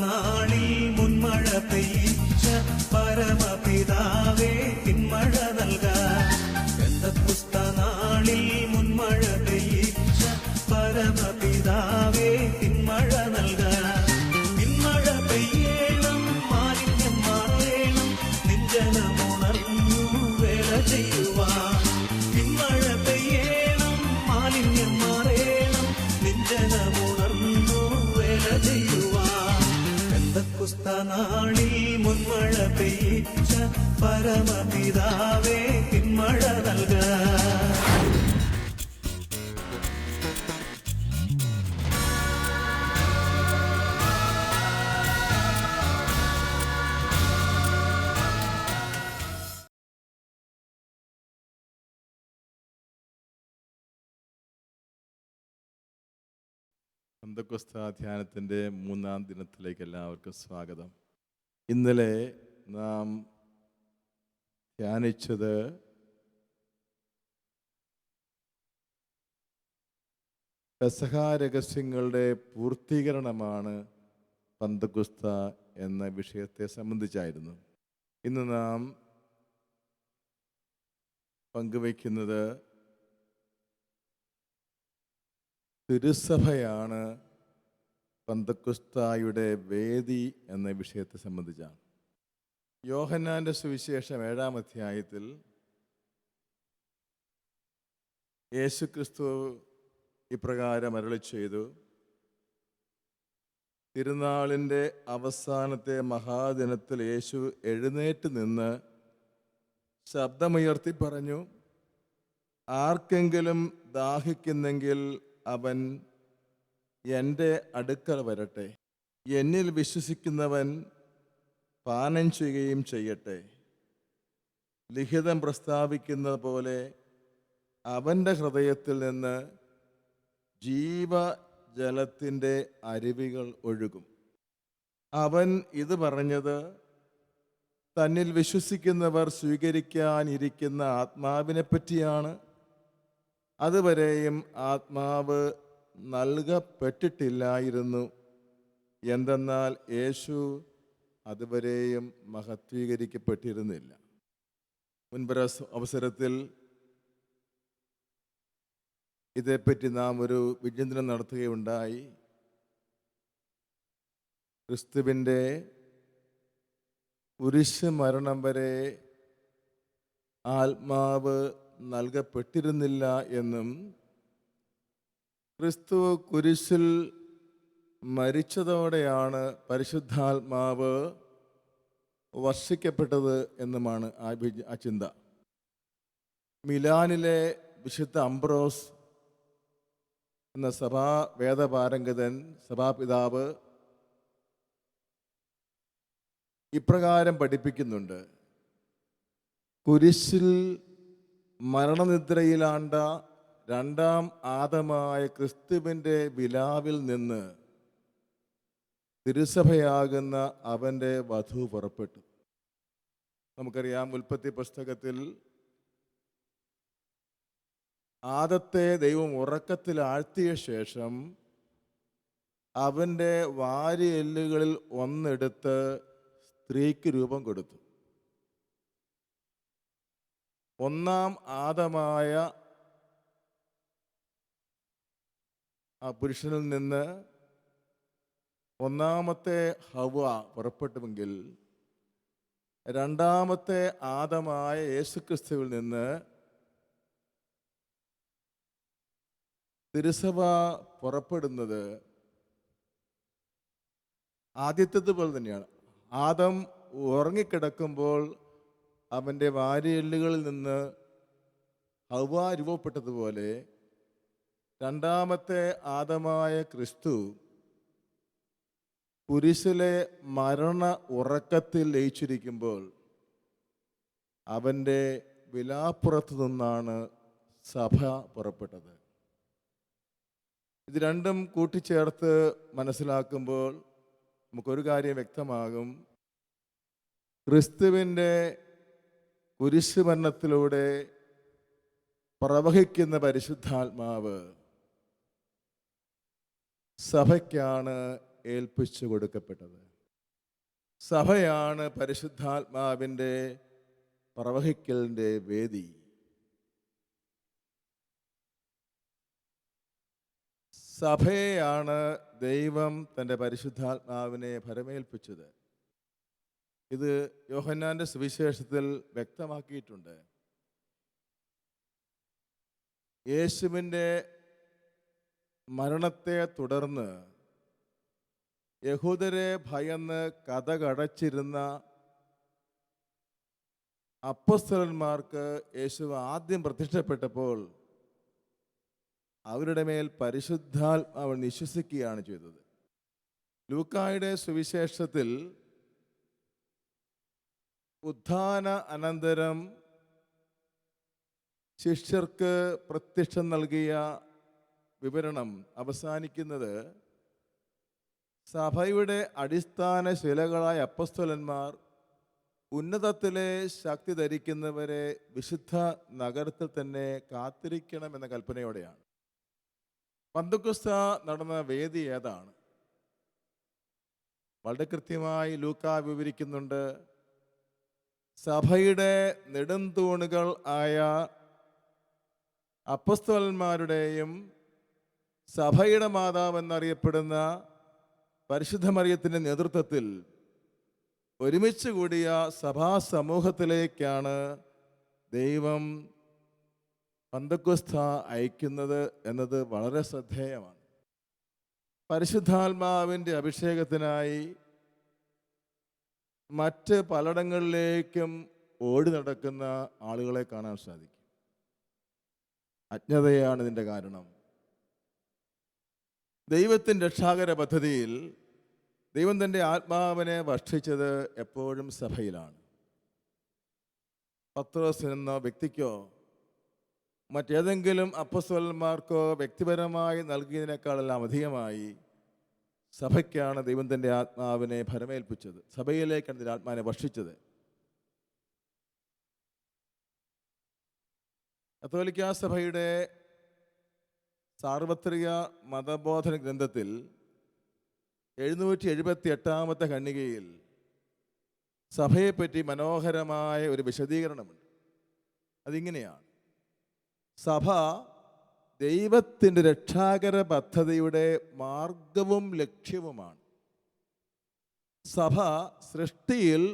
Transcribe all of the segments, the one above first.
നാളിൽ മുൻമഴ പെയ്യിച്ച പരമപിതാവേ പിന്മഴ നൽകാൻ. നാളിൽ മുൻമഴ പെയ്യിച്ച പരമപിതാവേ പിന്മഴ നൽകാൻ. പിന്മഴ പെയ്യണം, മാലിന്യം മാറേണം, നിഞ്ജനമുണർന്നു വേല ചെയ്യുവാൻ. പിന്മഴ പെയ്യണം, മാലിന്യം മാറേണം, നിഞ്ജനമുണർന്നു വേല ചെയ്യുവാൻ. നാളിൽ മുൻമഴ പെയ്യിച്ച പരമപിതാവേ പിന്മഴ നൽകാൻ. പെന്തക്കോസ്ത് ധ്യാനത്തിൻ്റെ 3-ാം ദിനത്തിലേക്ക് എല്ലാവർക്കും സ്വാഗതം. ഇന്നലെ നാം ധ്യാനിച്ചത് പെസഹ രഹസ്യങ്ങളുടെ പൂർത്തീകരണമാണ് പെന്തക്കോസ്ത് എന്ന വിഷയത്തെ സംബന്ധിച്ചായിരുന്നു. ഇന്ന് നാം പങ്കുവയ്ക്കുന്നത് തിരുസഭയാണ് പെന്തക്കോസ്തായുടെ വേദി എന്ന വിഷയത്തെ സംബന്ധിച്ചാണ്. യോഹന്നാന്റെ സുവിശേഷം 7-ാം അധ്യായത്തിൽ യേശുക്രിസ്തു ഇപ്രകാരം അരുളി ചെയ്തു: തിരുനാളിൻ്റെ അവസാനത്തെ മഹാദിനത്തിൽ യേശു എഴുന്നേറ്റ് നിന്ന് ശബ്ദമുയർത്തി പറഞ്ഞു, ആർക്കെങ്കിലും ദാഹിക്കുന്നെങ്കിൽ അവൻ എൻ്റെ അടുക്കൽ വരട്ടെ. എന്നിൽ വിശ്വസിക്കുന്നവൻ പാനം ചെയ്യുകയും ചെയ്യട്ടെ. ലിഖിതം പ്രസ്താവിക്കുന്ന പോലെ അവൻ്റെ ഹൃദയത്തിൽ നിന്ന് ജീവജലത്തിൻ്റെ അരുവികൾ ഒഴുകും. അവൻ ഇത് പറഞ്ഞത് തന്നിൽ വിശ്വസിക്കുന്നവർ സ്വീകരിക്കാനിരിക്കുന്ന ആത്മാവിനെ പറ്റിയാണ്. അതുവരെയും ആത്മാവ് നൽകപ്പെട്ടിട്ടില്ലായിരുന്നു. എന്തെന്നാൽ യേശു അതുവരെയും മഹത്വീകരിക്കപ്പെട്ടിരുന്നില്ല. മുൻപൊരു അവസരത്തിൽ ഇതേപ്പറ്റി നാം ഒരു വിചിന്തനം നടത്തുകയുണ്ടായി. ക്രിസ്തുവിൻ്റെ കുരിശ് മരണം വരെ ആത്മാവ് നൽകപ്പെട്ടിരുന്നില്ല എന്നും ക്രിസ്തു കുരിശിൽ മരിച്ചതോടെയാണ് പരിശുദ്ധാത്മാവ് വർഷിക്കപ്പെട്ടത് എന്നുമാണ് ആ ചിന്ത. മിലാനിലെ വിശുദ്ധ അംബ്രോസ് എന്ന സഭാ വേദപാരംഗതൻ, സഭാപിതാവ് ഇപ്രകാരം പഠിപ്പിക്കുന്നുണ്ട്: കുരിശിൽ മരണനിദ്രയിലാണ്ട 2-ാം ആദമായ ക്രിസ്തുവിൻ്റെ വിലാവിൽ നിന്ന് തിരുസഭയാകുന്ന അവൻ്റെ വധു പുറപ്പെട്ടു. നമുക്കറിയാം, ഉൽപ്പത്തി പുസ്തകത്തിൽ ആദത്തെ ദൈവം ഉറക്കത്തിൽ ആഴ്ത്തിയ ശേഷം അവൻ്റെ വാരിയെല്ലുകളിൽ ഒന്നെടുത്ത് സ്ത്രീക്ക് രൂപം കൊടുത്തു. 1-ാം ആദമായ ആ പുരുഷനിൽ നിന്ന് 1-ാമത്തെ ഹവ്വ പുറപ്പെട്ടുവെങ്കിൽ 2-ാമത്തെ ആദമായ യേശുക്രിസ്തുവിൽ നിന്ന് തിരുസഭ പുറപ്പെടുന്നത് ആദ്യത്തേതുപോലെ തന്നെയാണ്. ആദം ഉറങ്ങിക്കിടക്കുമ്പോൾ അവൻ്റെ വാരിയെല്ലുകളിൽ നിന്ന് ഹവ്വ രൂപപ്പെട്ടതുപോലെ 2-ാമത്തെ ആദമായ ക്രിസ്തു കുരിശിലെ മരണ ഉറക്കത്തിൽ ലയിച്ചിരിക്കുമ്പോൾ അവൻ്റെ വിലാപ്പുറത്തു നിന്നാണ് സഭ പുറപ്പെട്ടത്. ഇത് രണ്ടും കൂട്ടിച്ചേർത്ത് മനസ്സിലാക്കുമ്പോൾ നമുക്കൊരു കാര്യം വ്യക്തമാകും: ക്രിസ്തുവിൻ്റെ കുരിശുമരണത്തിലൂടെ പ്രവഹിക്കുന്ന പരിശുദ്ധാത്മാവ് സഭയ്ക്കാണ് ഏൽപ്പിച്ചു കൊടുക്കപ്പെട്ടത്. സഭയാണ് പരിശുദ്ധാത്മാവിൻ്റെ പ്രവഹിക്കലിൻ്റെ വേദി. സഭയെയാണ് ദൈവം തൻ്റെ പരിശുദ്ധാത്മാവിനെ ഭരമേൽപ്പിച്ചത്. ഇത് യോഹന്നാന്റെ സുവിശേഷത്തിൽ വ്യക്തമാക്കിയിട്ടുണ്ട്. യേശുവിൻ്റെ മരണത്തെ തുടർന്ന് യഹൂദരെ ഭയന്ന് കതകടച്ചിരുന്ന അപ്പോസ്തലന്മാർക്ക് യേശു ആദ്യം പ്രത്യക്ഷപ്പെട്ടപ്പോൾ അവരുടെ മേൽ പരിശുദ്ധാത്മാവ് നിശ്വസിക്കുകയാണ് ചെയ്തത്. ലൂക്കായുടെ സുവിശേഷത്തിൽ ഉത്ഥാന അനന്തരം ശിഷ്യർക്ക് പ്രത്യക്ഷം നൽകിയ വിവരണം അവസാനിക്കുന്നത് സഭയുടെ അടിസ്ഥാന ശിലകളായ അപ്പോസ്തലന്മാർ ഉന്നതത്തിലെ ശക്തി ധരിക്കുന്നവരെ വിശുദ്ധ നഗരത്തിൽ തന്നെ കാത്തിരിക്കണമെന്ന കൽപ്പനയോടെയാണ്. പന്തക്കുസ്ത നടന്ന വേദി ഏതാണ്? വളരെ കൃത്യമായി ലൂക്ക വിവരിക്കുന്നുണ്ട്. സഭയുടെ നെടുംതൂണുകൾ ആയ അപ്പോസ്തലന്മാരുടെയും സഭയുടെ മാതാവ് എന്നറിയപ്പെടുന്ന പരിശുദ്ധ മറിയത്തിൻ്റെ നേതൃത്വത്തിൽ ഒരുമിച്ച് കൂടിയ സഭാ സമൂഹത്തിലേക്കാണ് ദൈവം പന്തക്കുസ്ത അയക്കുന്നത് എന്നത് വളരെ ശ്രദ്ധേയമാണ്. പരിശുദ്ധാത്മാവിൻ്റെ അഭിഷേകത്തിനായി മറ്റ് പലയിടങ്ങളിലേക്കും ഓടി നടക്കുന്ന ആളുകളെ കാണാൻ സാധിക്കും. അജ്ഞതയാണ് ഇതിൻ്റെ കാരണം. ദൈവത്തിൻ്റെ രക്ഷാകര പദ്ധതിയിൽ ദൈവം തൻ്റെ ആത്മാവിനെ വർഷിച്ചത് എപ്പോഴും സഭയിലാണ്. പത്രോസ് എന്ന വ്യക്തിക്കോ മറ്റേതെങ്കിലും അപ്പോസ്തലന്മാർക്കോ വ്യക്തിപരമായി നൽകിയതിനേക്കാളെല്ലാം അധികമായി സഭയ്ക്കാണ് ദൈവം തൻ്റെ ആത്മാവിനെ ഭരമേൽപ്പിച്ചത്. സഭയിലേക്കാണ് ഇതിൻ്റെ ആത്മാവിനെ വർഷിച്ചത്. കത്തോലിക്കാ സഭയുടെ സാർവത്രിക മതബോധന ഗ്രന്ഥത്തിൽ 778 ഖണ്ഡികയിൽ സഭയെപ്പറ്റി മനോഹരമായ ഒരു വിശദീകരണമുണ്ട്. അതിങ്ങനെയാണ്: സഭ ദൈവത്തിൻ്റെ രക്ഷാകര പദ്ധതിയുടെ മാർഗവും ലക്ഷ്യവുമാണ്. സഭ സൃഷ്ടിയിൽ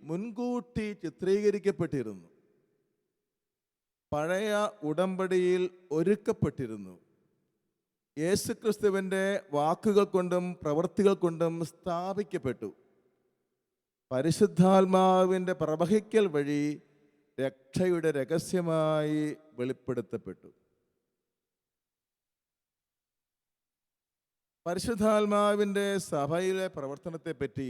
മുൻകൂട്ടി ചിത്രീകരിക്കപ്പെട്ടിരുന്നു, പഴയ ഉടമ്പടിയിൽ ഒരുക്കപ്പെട്ടിരുന്നു, യേശുക്രിസ്തുവിൻ്റെ വാക്കുകൾ കൊണ്ടും പ്രവൃത്തികൾ കൊണ്ടും സ്ഥാപിക്കപ്പെട്ടു. പരിശുദ്ധാത്മാവിൻ്റെ പ്രവഹിക്കൽ വഴി രക്ഷയുടെ രഹസ്യമായി വെളിപ്പെടുത്തപ്പെട്ടു. പരിശുദ്ധാത്മാവിൻ്റെ സഭയിലെ പ്രവർത്തനത്തെപ്പറ്റി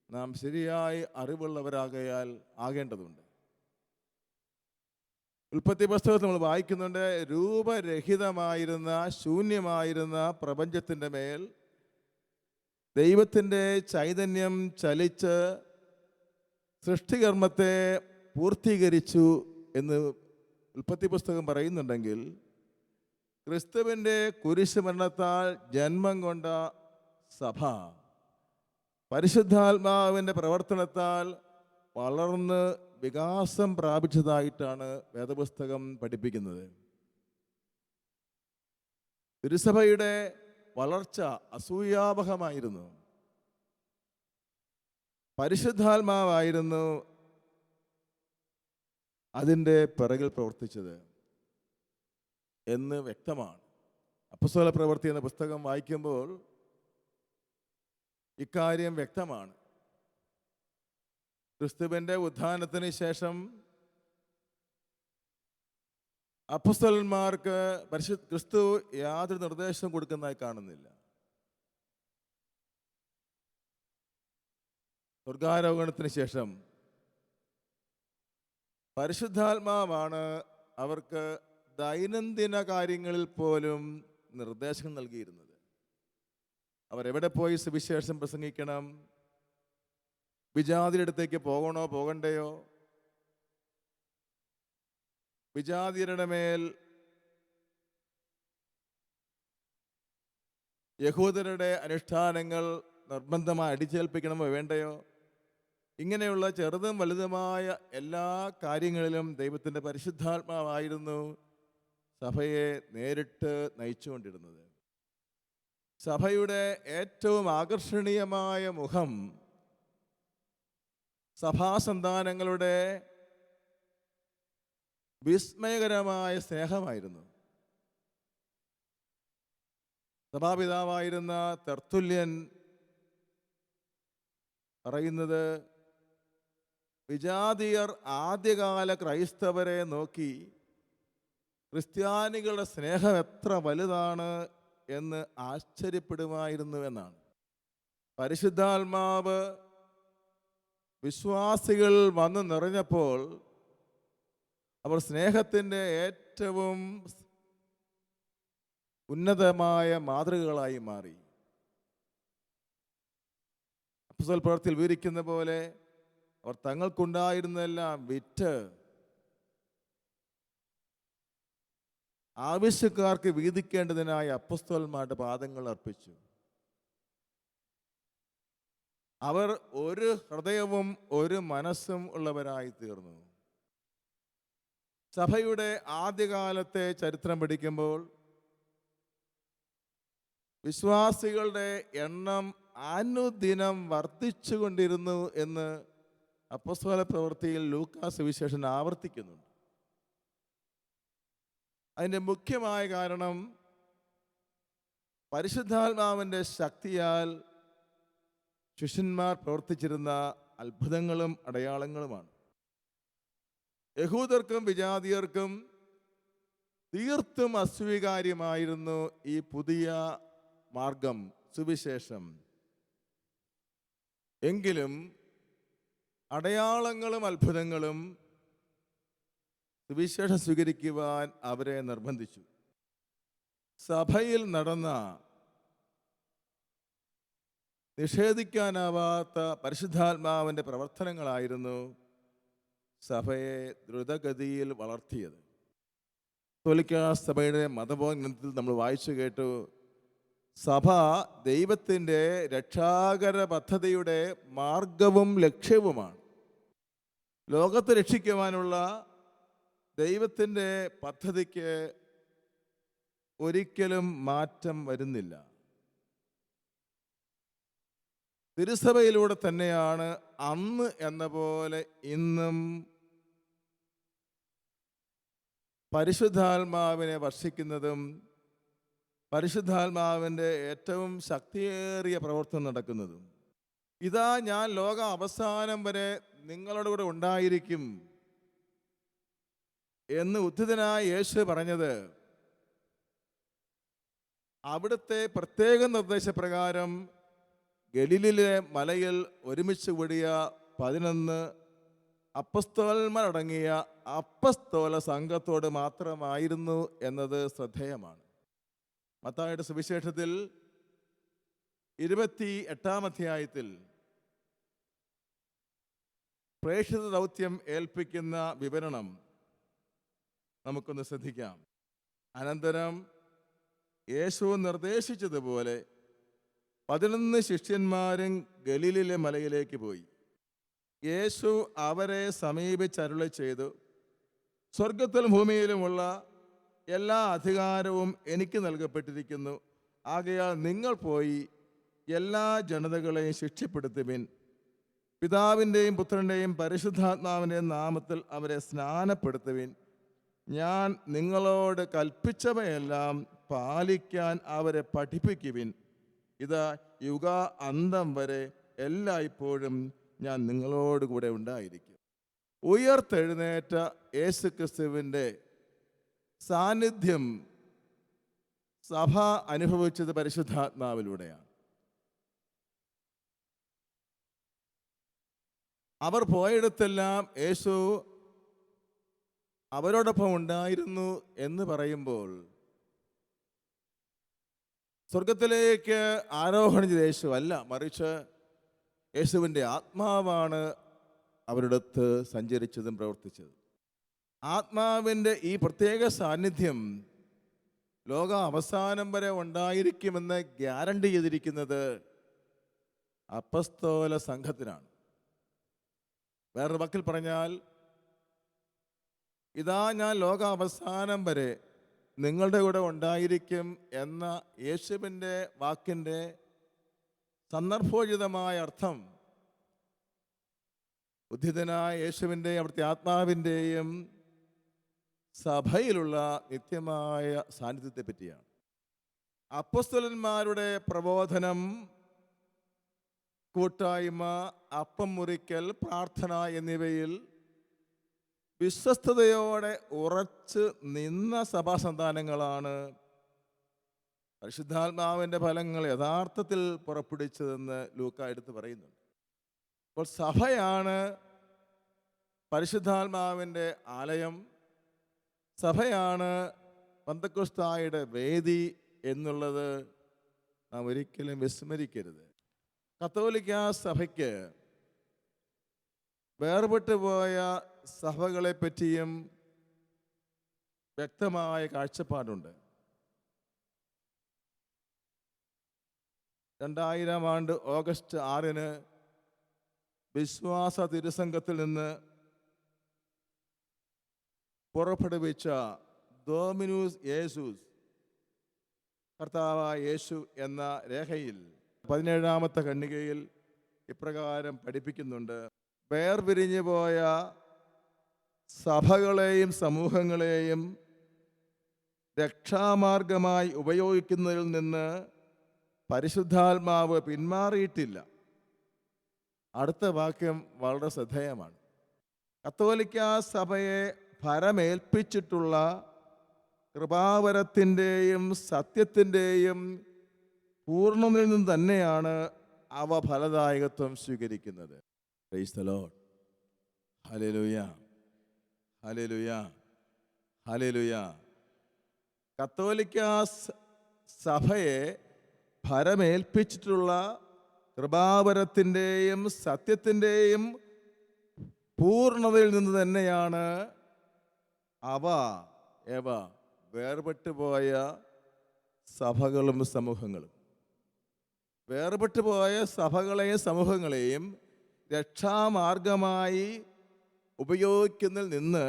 നാം ശരിയായി അറിവുള്ളവരാകയാൽ ആകേണ്ടതുണ്ട്. ഉൽപ്പത്തി പുസ്തകത്തിൽ നമ്മൾ വായിക്കുന്നുണ്ട്, രൂപരഹിതമായിരുന്ന ശൂന്യമായിരുന്ന പ്രപഞ്ചത്തിൻ്റെ മേൽ ദൈവത്തിൻ്റെ ചൈതന്യം ചലിച്ച് സൃഷ്ടികർമ്മത്തെ പൂർത്തീകരിച്ചു എന്ന് ഉൽപ്പത്തി പുസ്തകം പറയുന്നുണ്ടെങ്കിൽ, ക്രിസ്തുവിൻ്റെ കുരിശുമരണത്താൽ ജന്മം കൊണ്ട സഭ പരിശുദ്ധാത്മാവിൻ്റെ പ്രവർത്തനത്താൽ വളർന്ന് വികാസം പ്രാപിച്ചതായിട്ടാണ് വേദപുസ്തകം പഠിപ്പിക്കുന്നത്. തിരുസഭയുടെ വളർച്ച അസൂയാവഹമായിരുന്നു. പരിശുദ്ധാത്മാവായിരുന്നു അതിൻ്റെ പിറകിൽ പ്രവർത്തിച്ചത് എന്ന് വ്യക്തമാണ്. അപ്പോസ്തല പ്രവൃത്തി എന്ന പുസ്തകം വായിക്കുമ്പോൾ ഇക്കാര്യം വ്യക്തമാണ്. ക്രിസ്തുവിൻ്റെ ഉത്ഥാനത്തിന് ശേഷം അപ്പോസ്തലന്മാർക്ക് ക്രിസ്തു യാതൊരു നിർദ്ദേശവും കൊടുക്കുന്നതായി കാണുന്നില്ല. സ്വർഗാരോഹണത്തിന് ശേഷം പരിശുദ്ധാത്മാവാണ് അവർക്ക് ദൈനംദിന കാര്യങ്ങളിൽ പോലും നിർദ്ദേശം നൽകിയിരുന്നത്. അവരെവിടെ പോയി സുവിശേഷം പ്രസംഗിക്കണം, വിജാതിയുടെ അടുത്തേക്ക് പോകണോ പോകണ്ടയോ, വിജാതിയരുടെ മേൽ യഹൂദരുടെ അനുഷ്ഠാനങ്ങൾ നിർബന്ധമായി അടിച്ചേൽപ്പിക്കണമോ വേണ്ടയോ? ഇങ്ങനെയുള്ള ചെറുതും വലുതുമായ എല്ലാ കാര്യങ്ങളിലും ദൈവത്തിൻ്റെ പരിശുദ്ധാത്മാവായിരുന്നു സഭയെ നേരിട്ട് നയിച്ചുകൊണ്ടിരുന്നത്. സഭയുടെ ഏറ്റവും ആകർഷണീയമായ മുഖം സഭാസന്താനങ്ങളുടെ വിസ്മയകരമായ സ്നേഹമായിരുന്നു. സഭാപിതാവായിരുന്ന തെർത്തുല്യൻ പറയുന്നത്, വിജാതീയർ ആദ്യകാല ക്രൈസ്തവരെ നോക്കി ക്രിസ്ത്യാനികളുടെ സ്നേഹം എത്ര വലുതാണ് എന്ന് ആശ്ചര്യപ്പെടുമായിരുന്നു എന്നാണ്. പരിശുദ്ധാത്മാവ് വിശ്വാസികൾ വന്നു നിറഞ്ഞപ്പോൾ അവർ സ്നേഹത്തിൻ്റെ ഏറ്റവും ഉന്നതമായ മാതൃകകളായി മാറി. അപ്പോസ്തല പ്രവൃത്തിയിൽ വിവരിക്കുന്ന പോലെ അവർ തങ്ങൾക്കുണ്ടായിരുന്നതെല്ലാം വിറ്റ് ആവശ്യക്കാർക്ക് വീതിക്കേണ്ടതിനായി അപ്പോസ്തലന്മാരുടെ പാദങ്ങൾ അർപ്പിച്ചു. അവർ ഒരു ഹൃദയവും ഒരു മനസ്സും ഉള്ളവരായി തീർന്നു. സഭയുടെ ആദ്യകാലത്തെ ചരിത്രം പഠിക്കുമ്പോൾ വിശ്വാസികളുടെ എണ്ണം അനുദിനം വർദ്ധിച്ചുകൊണ്ടിരുന്നു എന്ന് അപ്പോസ്തല പ്രവൃത്തിയിൽ ലൂക്കാസ് സുവിശേഷൻ ആവർത്തിക്കുന്നുണ്ട്. അതിൻ്റെ മുഖ്യമായ കാരണം പരിശുദ്ധാത്മാവിൻ്റെ ശക്തിയാൽ ശിഷ്യന്മാർ പ്രവർത്തിച്ചിരുന്ന അത്ഭുതങ്ങളും അടയാളങ്ങളുമാണ്. യഹൂദർക്കും വിജാതിയർക്കും തീർത്തും അസ്വീകാര്യമായിരുന്നു ഈ പുതിയ മാർഗം, സുവിശേഷം. എങ്കിലും അടയാളങ്ങളും അത്ഭുതങ്ങളും സുവിശേഷം സ്വീകരിക്കുവാൻ അവരെ നിർബന്ധിച്ചു. സഭയിൽ നടന്ന നിഷേധിക്കാനാവാത്ത പരിശുദ്ധാത്മാവിൻ്റെ പ്രവർത്തനങ്ങളായിരുന്നു സഭയെ ദ്രുതഗതിയിൽ വളർത്തിയത്. കത്തോലിക്കാ സഭയുടെ മതബോധന ഗ്രന്ഥത്തിൽ നമ്മൾ വായിച്ചു കേട്ടു, സഭ ദൈവത്തിൻ്റെ രക്ഷാകര പദ്ധതിയുടെ മാർഗവും ലക്ഷ്യവുമാണ്. ലോകത്തെ രക്ഷിക്കുവാനുള്ള ദൈവത്തിൻ്റെ പദ്ധതിക്ക് ഒരിക്കലും മാറ്റം വരുന്നില്ല. തിരുസഭയിലൂടെ തന്നെയാണ് അന്ന് എന്ന പോലെ ഇന്നും പരിശുദ്ധാത്മാവിനെ വർഷിക്കുന്നതും പരിശുദ്ധാത്മാവിൻ്റെ ഏറ്റവും ശക്തിയേറിയ പ്രവർത്തനം നടക്കുന്നതും. ഇതാ ഞാൻ ലോക അവസാനം വരെ നിങ്ങളുടെ കൂടെ ഉണ്ടായിരിക്കും എന്ന് ഉദ്ധിതനായ യേശു പറഞ്ഞത് അവിടുത്തെ പ്രത്യേക നിർദ്ദേശപ്രകാരം ഗലീലിലെ മലയിൽ ഒരുമിച്ച് കൂടിയ 11 അപ്പസ്തോലന്മാരടങ്ങിയ അപ്പസ്തോല സംഘത്തോട് മാത്രമായിരുന്നു എന്നത് ശ്രദ്ധേയമാണ്. മത്തായിയുടെ സുവിശേഷത്തിൽ 28-ാം അധ്യായത്തിൽ പ്രേക്ഷിത ദൗത്യം ഏൽപ്പിക്കുന്ന വിവരണം നമുക്കൊന്ന് ശ്രദ്ധിക്കാം. അനന്തരം യേശു നിർദ്ദേശിച്ചതുപോലെ 11 ശിഷ്യന്മാരും ഗലീലിലെ മലയിലേക്ക് പോയി. യേശു അവരെ സമീപിച്ചരുളി ചെയ്തു, സ്വർഗത്തിലും ഭൂമിയിലുമുള്ള എല്ലാ അധികാരവും എനിക്ക് നൽകപ്പെട്ടിരിക്കുന്നു. ആകയാൽ നിങ്ങൾ പോയി എല്ലാ ജനതകളെയും ശിക്ഷപ്പെടുത്തുവിൻ. പിതാവിൻ്റെയും പുത്രൻ്റെയും പരിശുദ്ധാത്മാവിൻ്റെയും നാമത്തിൽ അവരെ സ്നാനപ്പെടുത്തുവിൻ. ഞാൻ നിങ്ങളോട് കൽപ്പിച്ചവയെല്ലാം പാലിക്കാൻ അവരെ പഠിപ്പിക്കുവിൻ. ഇതാ യുഗ അന്തം വരെ എല്ലായ്പ്പോഴും ഞാൻ നിങ്ങളോട് കൂടെ ഉണ്ടായിരിക്കും. ഉയർത്തെഴുന്നേറ്റ യേശുക്രിസ്തുവിൻ്റെ സാന്നിധ്യം സഭ അനുഭവിച്ചത് പരിശുദ്ധാത്മാവിലൂടെയാണ്. അവർ പോയിടത്തെല്ലാം യേശു അവരോടൊപ്പം ഉണ്ടായിരുന്നു എന്ന് പറയുമ്പോൾ സ്വർഗത്തിലേക്ക് ആരോഹണം ചെയ്ത യേശു അല്ല, മറിച്ച് യേശുവിൻ്റെ ആത്മാവാണ് അവരുടെ അടുത്ത് സഞ്ചരിച്ചതും പ്രവർത്തിച്ചതും. ആത്മാവിൻ്റെ ഈ പ്രത്യേക സാന്നിധ്യം ലോക അവസാനം വരെ ഉണ്ടായിരിക്കുമെന്ന് ഗ്യാരണ്ടി ചെയ്തിരിക്കുന്നത് അപ്പസ്തോല സംഘത്തിനാണ്. വേറൊരു വാക്കിൽ പറഞ്ഞാൽ, ഇതാ ഞാൻ ലോക അവസാനം വരെ നിങ്ങളുടെ കൂടെ ഉണ്ടായിരിക്കും എന്ന യേശുവിൻ്റെ വാക്കിൻ്റെ സന്ദർഭോചിതമായ അർത്ഥം ഉദ്ധിതനായ യേശുവിൻ്റെയും അവിടുത്തെ ആത്മാവിൻ്റെയും സഭയിലുള്ള നിത്യമായ സാന്നിധ്യത്തെ പറ്റിയാണ്. അപ്പോസ്തലന്മാരുടെ പ്രബോധനം, കൂട്ടായ്മ, അപ്പം മുറിക്കൽ, പ്രാർത്ഥന എന്നിവയിൽ വിശ്വസ്തയോടെ ഉറച്ച് നിന്ന സഭാസന്താനങ്ങളാണ് പരിശുദ്ധാത്മാവിൻ്റെ ഫലങ്ങൾ യഥാർത്ഥത്തിൽ പുറപ്പെടുവിച്ചതെന്ന് ലൂക്ക എടുത്ത് പറയുന്നുണ്ട്. അപ്പോൾ സഭയാണ് പരിശുദ്ധാത്മാവിൻ്റെ ആലയം, സഭയാണ് പെന്തക്കോസ്തായുടെ വേദി എന്നുള്ളത് നാം ഒരിക്കലും വിസ്മരിക്കരുത്. കത്തോലിക്ക സഭയ്ക്ക് വേർപെട്ടു പോയ സഭകളെ പറ്റിയും വ്യക്തമായ കാഴ്ചപ്പാടുണ്ട്. 2000 ഓഗസ്റ്റ് 6 വിശ്വാസ തിരുസംഘത്തിൽ നിന്ന് പുറപ്പെടുവിച്ച ഡോമിനൂസ് യേശുസ്, കർത്താവായ യേശു എന്ന രേഖയിൽ 17-ാമത്തെ ഖണ്ഡികയിൽ ഇപ്രകാരം പഠിപ്പിക്കുന്നുണ്ട്: വേർപിരിഞ്ഞു പോയ സഭകളെയും സമൂഹങ്ങളെയും രക്ഷാമാർഗമായി ഉപയോഗിക്കുന്നതിൽ നിന്ന് പരിശുദ്ധാത്മാവ് പിന്മാറിയിട്ടില്ല. അടുത്ത വാക്യം വളരെ ശ്രദ്ധേയമാണ്. കത്തോലിക്ക സഭയെ ഭരമേൽപ്പിച്ചിട്ടുള്ള കൃപാവരത്തിൻ്റെയും സത്യത്തിൻ്റെയും പൂർണ്ണതയിൽ നിന്ന് തന്നെയാണ് അവ ഫലദായകത്വം സ്വീകരിക്കുന്നത്. Praise the Lord. Hallelujah, hallelujah, hallelujah. കത്തോലിക്ക സഭയെ ഭരമേൽപ്പിച്ചിട്ടുള്ള കൃപാവരത്തിൻ്റെയും സത്യത്തിൻ്റെയും പൂർണ്ണതയിൽ നിന്ന് തന്നെയാണ് അവ വേർപെട്ടു പോയ സഭകളും സമൂഹങ്ങളും. വേർപെട്ടു പോയ സഭകളെയും സമൂഹങ്ങളെയും രക്ഷാമാർഗമായി ഉപയോഗിക്കുന്നതിൽ നിന്ന്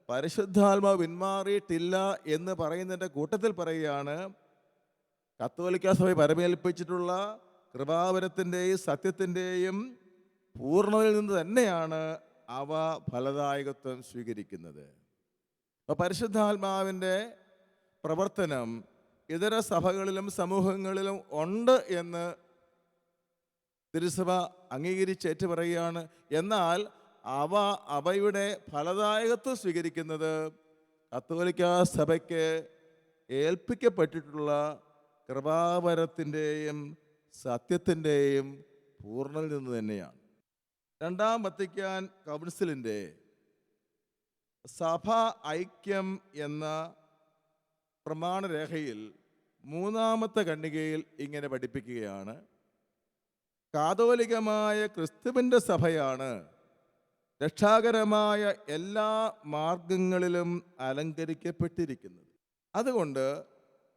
പരിശുദ്ധാത്മാവ് പിന്മാറിയിട്ടില്ല എന്ന് പറയുന്നതിൻ്റെ കൂട്ടത്തിൽ പറയുകയാണ്, കത്തോലിക്ക സഭയെ പരമേൽപ്പിച്ചിട്ടുള്ള കൃപാവരത്തിൻ്റെയും സത്യത്തിൻ്റെയും പൂർണ്ണതയിൽ നിന്ന് തന്നെയാണ് അവ ഫലദായകത്വം സ്വീകരിക്കുന്നത്. അപ്പോൾ പരിശുദ്ധാത്മാവിൻ്റെ പ്രവർത്തനം ഇതര സഭകളിലും സമൂഹങ്ങളിലും ഉണ്ട് എന്ന് തിരുസഭ അംഗീകരിച്ചേറ്റ് പറയുകയാണ്. എന്നാൽ അവയുടെ ഫലദായകത്വം സ്വീകരിക്കുന്നത് കത്തോലിക്ക സഭയ്ക്ക് ഏൽപ്പിക്കപ്പെട്ടിട്ടുള്ള കൃപാവരത്തിൻ്റെയും സത്യത്തിൻ്റെയും പൂർണ്ണതയിൽ നിന്ന് തന്നെയാണ്. 2-ാം വത്തിക്കാൻ കൗൺസിലിൻ്റെ സഭ ഐക്യം എന്ന പ്രമാണരേഖയിൽ 3-ാമത്തെ ഖണ്ഡികയിൽ ഇങ്ങനെ പഠിപ്പിക്കുകയാണ്: കാതോലികമായ ക്രിസ്തുവിൻ്റെ സഭയാണ് രക്ഷാകരമായ എല്ലാ മാർഗങ്ങളിലും അലങ്കരിക്കപ്പെട്ടിരിക്കുന്നത്. അതുകൊണ്ട്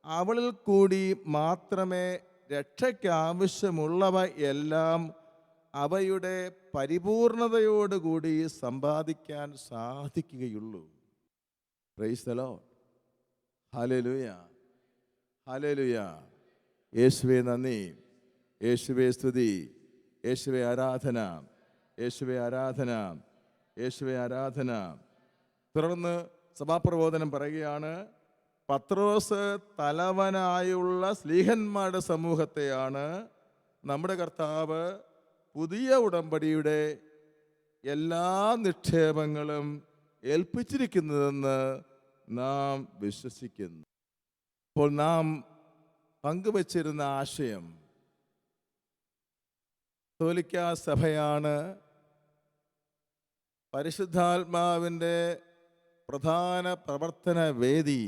അവളിൽ കൂടി മാത്രമേ രക്ഷയ്ക്കാവശ്യമുള്ളവ എല്ലാം അവയുടെ പരിപൂർണതയോടുകൂടി സമ്പാദിക്കാൻ സാധിക്കുകയുള്ളൂ. Praise the Lord. Hallelujah, hallelujah. യേശുവേ നന്ദി, യേശുവേ സ്തുതി, യേശുവേ ആരാധന, യേശുവേ ആരാധന, യേശുവേ ആരാധന. തുടർന്ന് സഭാപ്രബോധനം പറയുകയാണ്: പത്രോസ് തലവനായുള്ള സ്ലീഹന്മാരുടെ സമൂഹത്തെയാണ് നമ്മുടെ കർത്താവ് പുതിയ ഉടമ്പടിയുടെ എല്ലാ നിക്ഷേപങ്ങളും ഏൽപ്പിച്ചിരിക്കുന്നതെന്ന് നാം വിശ്വസിക്കുന്നു. അപ്പോൾ നാം പങ്കുവച്ചിരുന്ന ആശയം, കത്തോലിക്ക സഭയാണ് പരിശുദ്ധാത്മാവിൻ്റെ പ്രധാന പ്രവർത്തന വേദി,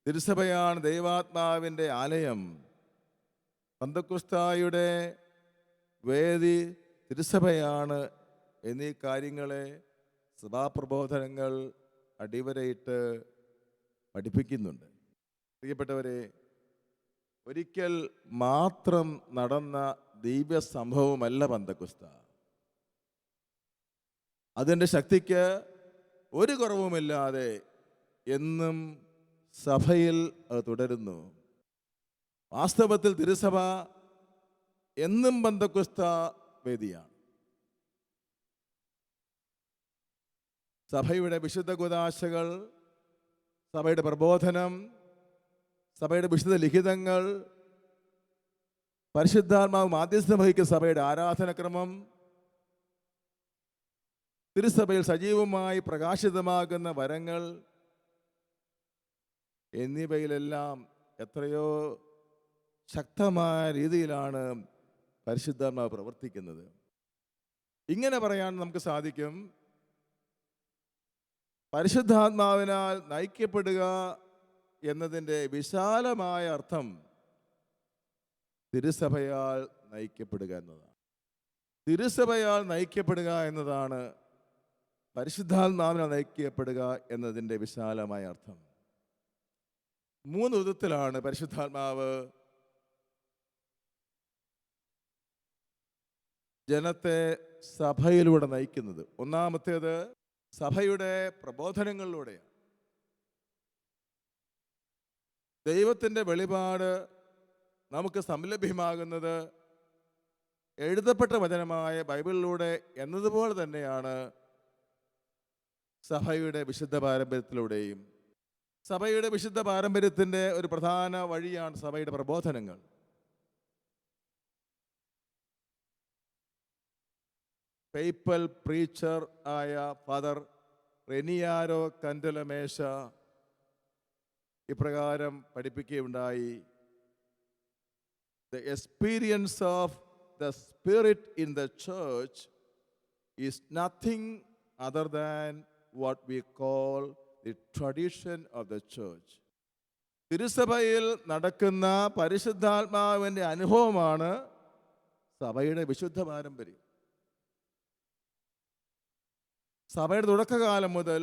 തിരുസഭയാണ് ദൈവാത്മാവിൻ്റെ ആലയം, പെന്തക്കോസ്തായുടെ വേദി തിരുസഭയാണ് എന്നീ കാര്യങ്ങളെ സഭാപ്രബോധനങ്ങൾ അടിവരയിട്ട് പഠിപ്പിക്കുന്നുണ്ട്. പ്രിയപ്പെട്ടവരെ, ഒരിക്കൽ മാത്രം നടന്ന ദിവ്യ സംഭവമല്ല പന്തക്കുസ്ത. അതിൻ്റെ ശക്തിക്ക് ഒരു കുറവുമില്ലാതെ എന്നും സഭയിൽ അത് തുടരുന്നു. വാസ്തവത്തിൽ തിരുസഭ എന്നും പന്തക്കുസ്ത വേദിയാണ്. സഭയുടെ വിശുദ്ധ കുദാശകൾ, സഭയുടെ പ്രബോധനം, സഭയുടെ വിശുദ്ധ ലിഖിതങ്ങൾ, പരിശുദ്ധാത്മാവ് മാധ്യസ്ഥം വഹിക്കുന്ന സഭയുടെ ആരാധനക്രമം, തിരുസഭയിൽ സജീവമായി പ്രകാശിതമാകുന്ന വരങ്ങൾ എന്നിവയിലെല്ലാം എത്രയോ ശക്തമായ രീതിയിലാണ് പരിശുദ്ധാത്മാവ് പ്രവർത്തിക്കുന്നത്. ഇങ്ങനെ പറയാൻ നമുക്ക് സാധിക്കും, പരിശുദ്ധാത്മാവിനാൽ നയിക്കപ്പെടുക എന്നതിൻ്റെ വിശാലമായ അർത്ഥം തിരുസഭയാൽ നയിക്കപ്പെടുക എന്നതാണ്. തിരുസഭയാൽ നയിക്കപ്പെടുക എന്നതാണ് പരിശുദ്ധാത്മാവിനാൽ നയിക്കപ്പെടുക എന്നതിൻ്റെ വിശാലമായ അർത്ഥം. 3 വിധത്തിലാണ് പരിശുദ്ധാത്മാവ് ജനത്തെ സഭയിലൂടെ നയിക്കുന്നത്. ഒന്നാമത്തേത് സഭയുടെ പ്രബോധനങ്ങളിലൂടെയാണ്. ദൈവത്തിൻ്റെ വെളിപാട് നമുക്ക് സംലഭ്യമാകുന്നത് എഴുതപ്പെട്ട വചനമായ ബൈബിളിലൂടെ എന്നതുപോലെ തന്നെയാണ് സഭയുടെ വിശുദ്ധ പാരമ്പര്യത്തിലൂടെയും. സഭയുടെ വിശുദ്ധ പാരമ്പര്യത്തിൻ്റെ ഒരു പ്രധാന വഴിയാണ് സഭയുടെ പ്രബോധനങ്ങൾ. പേപ്പൽ പ്രീച്ചർ ആയ ഫാദർ റെനിയാരോ കൻഡലമേശ ഇപ്രകാരം പഠിപ്പിക്കുകയുണ്ടായി: The experience of the Spirit in the church is nothing other than what we call the tradition of the church. തിരുസഭയിൽ നടക്കുന്ന പരിശുദ്ധാത്മാവിൻ്റെ അനുഭവമാണ് സഭയുടെ വിശുദ്ധ പാരമ്പര്യം. സഭയുടെ തുടക്കകാലം മുതൽ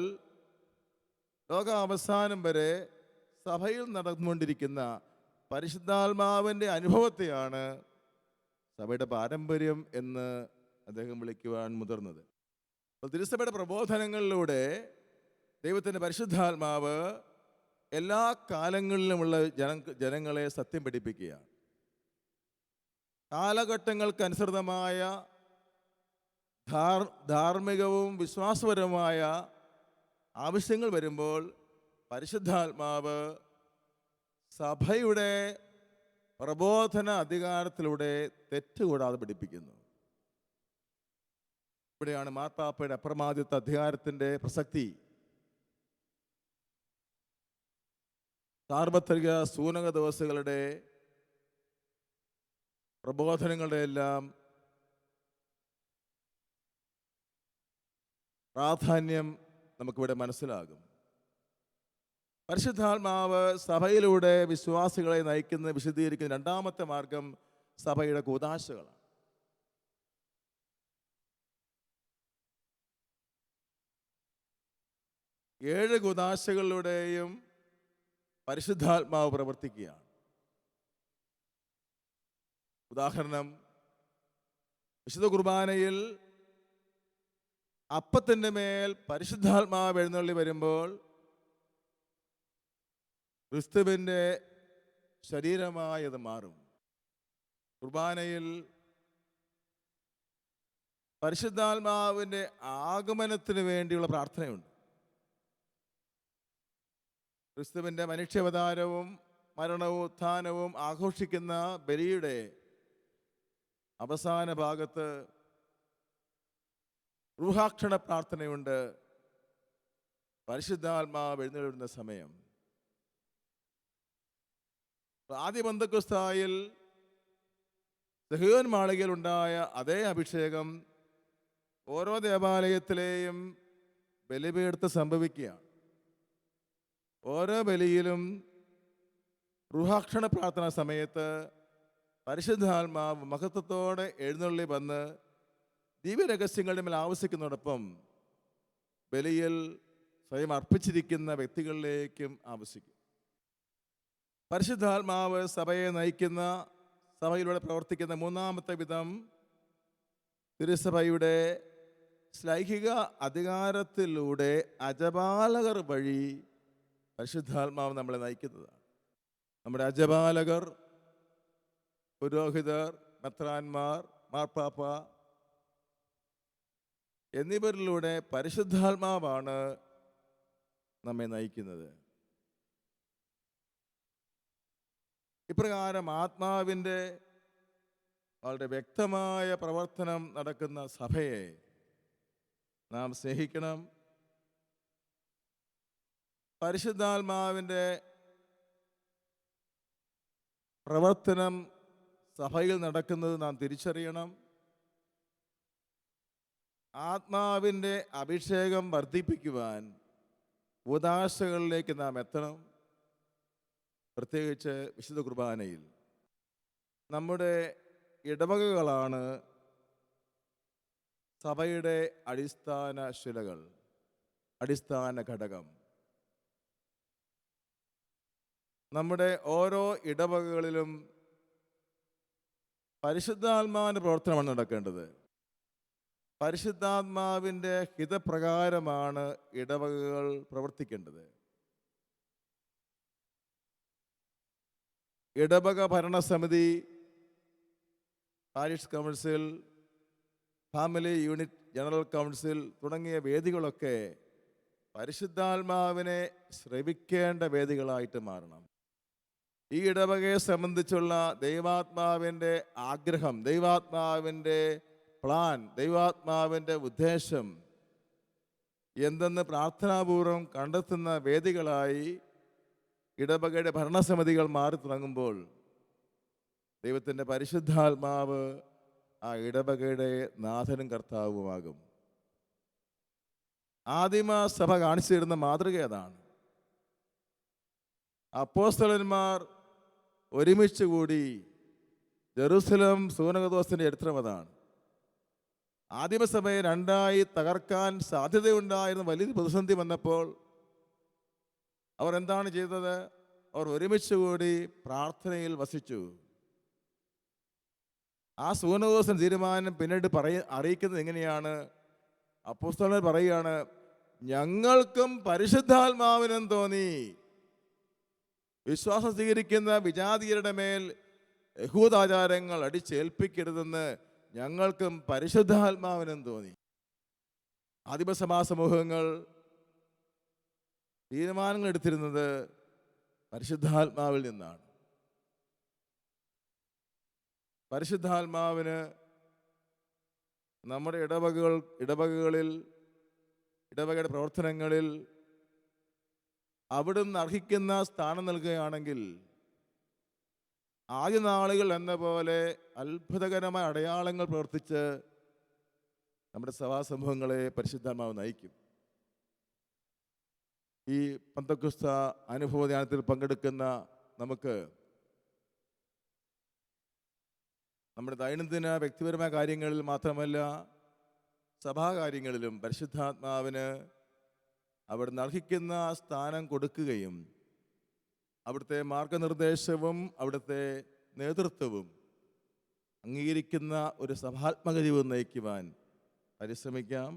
ലോകാവസാനം വരെ സഭയിൽ നടന്നുകൊണ്ടിരിക്കുന്ന പരിശുദ്ധാത്മാവിൻ്റെ അനുഭവത്തെയാണ് സഭയുടെ പാരമ്പര്യം എന്ന് അദ്ദേഹം വിളിക്കുവാൻ മുതിർന്നത്. അപ്പോൾ തിരുസഭയുടെ പ്രബോധനങ്ങളിലൂടെ ദൈവത്തിൻ്റെ പരിശുദ്ധാത്മാവ് എല്ലാ കാലങ്ങളിലുമുള്ള ജനങ്ങളെ സത്യം പഠിപ്പിക്കുകയാണ്. കാലഘട്ടങ്ങൾക്കനുസൃതമായ ധാർമ്മികവും വിശ്വാസപരവുമായ ആവശ്യങ്ങൾ വരുമ്പോൾ പരിശുദ്ധാത്മാവ് സഭയുടെ പ്രബോധന അധികാരത്തിലൂടെ തെറ്റുകൂടാതെ പഠിപ്പിക്കുന്നു. ഇവിടെയാണ് മാർപ്പാപ്പയുടെ അപ്രമാദിത്വ അധികാരത്തിൻ്റെ പ്രസക്തി. സാർവത്രിക സൂനക ദിവസങ്ങളുടെ പ്രബോധനങ്ങളുടെ എല്ലാം പ്രാധാന്യം നമുക്കിവിടെ മനസ്സിലാകും. പരിശുദ്ധാത്മാവ് സഭയിലൂടെ വിശ്വാസികളെ നയിക്കുന്ന വിശദീകരിക്കുന്ന രണ്ടാമത്തെ മാർഗം സഭയുടെ കൂദാശകളാണ്. ഏഴ് കൂദാശകളിലൂടെയും പരിശുദ്ധാത്മാവ് പ്രവർത്തിക്കുകയാണ്. ഉദാഹരണം, വിശുദ്ധ കുർബാനയിൽ അപ്പത്തിൻ്റെ മേൽ പരിശുദ്ധാത്മാവ് എഴുന്നള്ളി വരുമ്പോൾ ക്രിസ്തുവിൻ്റെ ശരീരമായി അത് മാറും. കുർബാനയിൽ പരിശുദ്ധാത്മാവിൻ്റെ ആഗമനത്തിന് വേണ്ടിയുള്ള പ്രാർത്ഥനയുണ്ട്. ക്രിസ്തുവിൻ്റെ മനുഷ്യാവതാരവും മരണവും ഉത്ഥാനവും ആഘോഷിക്കുന്ന ബലിയുടെ അവസാന ഭാഗത്ത് റൂഹാക്ഷണ പ്രാർത്ഥനയുണ്ട്. പരിശുദ്ധാത്മാവ് എഴുന്നള്ളുന്ന സമയം. ആദ്യ പെന്തക്കോസ്തായിൽ സെഹിയോൻ മാളികയിൽ ഉണ്ടായ അതേ അഭിഷേകം ഓരോ ദേവാലയത്തിലെയും ബലിപീഠത്ത് സംഭവിക്കുകയാണ്. ഓരോ ബലിയിലും റൂഹാക്ഷണ പ്രാർത്ഥന സമയത്ത് പരിശുദ്ധാത്മാവ് മഹത്വത്തോടെ എഴുന്നള്ളി വന്ന് ദിവ്യരഹസ്യങ്ങളുടെ മേൽ ആവശ്യിക്കുന്നതോടൊപ്പം ബലിയിൽ സ്വയം അർപ്പിച്ചിരിക്കുന്ന വ്യക്തികളിലേക്കും ആവശ്യിക്കും. പരിശുദ്ധാത്മാവ് സഭയെ നയിക്കുന്ന, സഭയിലൂടെ പ്രവർത്തിക്കുന്ന മൂന്നാമത്തെ വിധം തിരുസഭയുടെ ശ്ലൈഹിക അധികാരത്തിലൂടെ അജപാലകർ വഴി പരിശുദ്ധാത്മാവ് നമ്മളെ നയിക്കുന്നതാണ്. നമ്മുടെ അജപാലകർ, പുരോഹിതർ, മെത്രാന്മാർ, മാർപ്പാപ്പ എന്നിവരിലൂടെ പരിശുദ്ധാത്മാവാണ് നമ്മെ നയിക്കുന്നത്. ഇപ്രകാരം ആത്മാവിൻ്റെ വളരെ വ്യക്തമായ പ്രവർത്തനം നടക്കുന്ന സഭയെ നാം സ്നേഹിക്കണം. പരിശുദ്ധാത്മാവിൻ്റെ പ്രവർത്തനം സഭയിൽ നടക്കുന്നത് നാം തിരിച്ചറിയണം. ആത്മാവിൻ്റെ അഭിഷേകം വർദ്ധിപ്പിക്കുവാൻ ഉദാശകളിലേക്ക് നാം എത്തണം. പ്രത്യേകിച്ച് വിശുദ്ധ കുർബാനയിൽ നമ്മുടെ ഇടവകകളാണ് സഭയുടെ അടിസ്ഥാന ശിലകൾ, അടിസ്ഥാന ഘടകം. നമ്മുടെ ഓരോ ഇടവകകളിലും പരിശുദ്ധാത്മാവിൻ്റെ പ്രവർത്തനമാണ് നടക്കേണ്ടത്. പരിശുദ്ധാത്മാവിൻ്റെ ഹിതപ്രകാരമാണ് ഇടവകകൾ പ്രവർത്തിക്കേണ്ടത്. ഇടവക ഭരണസമിതി, parish council, family unit general council തുടങ്ങിയ വേദികളൊക്കെ പരിശുദ്ധാത്മാവിനെ ശ്രവിക്കേണ്ട വേദികളായിട്ട് മാറണം. ഈ ഇടവകയെ സംബന്ധിച്ചുള്ള ദൈവാത്മാവിൻ്റെ ആഗ്രഹം, ദൈവാത്മാവിൻ്റെ പ്ലാൻ, ദൈവാത്മാവിൻ്റെ ഉദ്ദേശം എന്തെന്ന് പ്രാർത്ഥനാപൂർവം കണ്ടെത്തുന്ന വേദികളായി ഇടവകയുടെ ഭരണസമിതികൾ മാറി തുടങ്ങുമ്പോൾ ദൈവത്തിൻ്റെ പരിശുദ്ധാത്മാവ് ആ ഇടവകയുടെ നാഥനും കർത്താവുമാകും. ആദിമ സഭ കാണിച്ചു തരുന്ന മാതൃക അതാണ്. അപ്പോസ്തലന്മാർ ഒരുമിച്ച് കൂടി ജെറുസലം സൂനകദോസിൻ്റെ ചരിത്രം അതാണ്. ആദിമസഭയെ രണ്ടായി തകർക്കാൻ സാധ്യതയുണ്ടായിരുന്ന വലിയ പ്രതിസന്ധി വന്നപ്പോൾ അവർ എന്താണ് ചെയ്തത്? അവർ ഒരുമിച്ച് കൂടി പ്രാർത്ഥനയിൽ വസിച്ചു. ആ സൂനകദോസിൻ്റെ തീരുമാനം പിന്നീട് അറിയിക്കുന്നത് എങ്ങനെയാണ്? അപ്പോസ്തലന്മാർ പറയുകയാണ്, ഞങ്ങൾക്കും പരിശുദ്ധാത്മാവിനും തോന്നി വിശ്വാസം സ്വീകരിക്കുന്ന വിജാതീയരുടെ മേൽ യഹൂദാചാരങ്ങൾ അടിച്ചേൽപ്പിക്കരുതെന്ന് ഞങ്ങൾക്കും പരിശുദ്ധാത്മാവിനും തോന്നി. ആദിമസഭാ സമൂഹങ്ങൾ തീരുമാനങ്ങൾ എടുത്തിരുന്നത് പരിശുദ്ധാത്മാവിൽ നിന്നാണ്. പരിശുദ്ധാത്മാവിന് നമ്മുടെ ഇടവകകളിൽ, ഇടവകയുടെ പ്രവർത്തനങ്ങളിൽ അവിടുന്ന് അർഹിക്കുന്ന സ്ഥാനം നൽകുകയാണെങ്കിൽ ആദ്യ നാളുകൾ എന്ന പോലെ അത്ഭുതകരമായ അടയാളങ്ങൾ പ്രവർത്തിച്ച് നമ്മുടെ സഭാസമൂഹങ്ങളെ പരിശുദ്ധാത്മാവ് നയിക്കും. ഈ പെന്തക്കോസ്ത അനുഭവധ്യാനത്തിൽ പങ്കെടുക്കുന്ന നമുക്ക് നമ്മുടെ ദൈനംദിന വ്യക്തിപരമായ കാര്യങ്ങളിൽ മാത്രമല്ല, സഭാകാര്യങ്ങളിലും പരിശുദ്ധാത്മാവിന് അവിടുന്ന് അർഹിക്കുന്ന സ്ഥാനം കൊടുക്കുകയും അവിടുത്തെ മാർഗനിർദ്ദേശവും അവിടുത്തെ നേതൃത്വവും അംഗീകരിക്കുന്ന ഒരു സഭാത്മക ജീവിതം നയിക്കുവാൻ പരിശ്രമിക്കാം.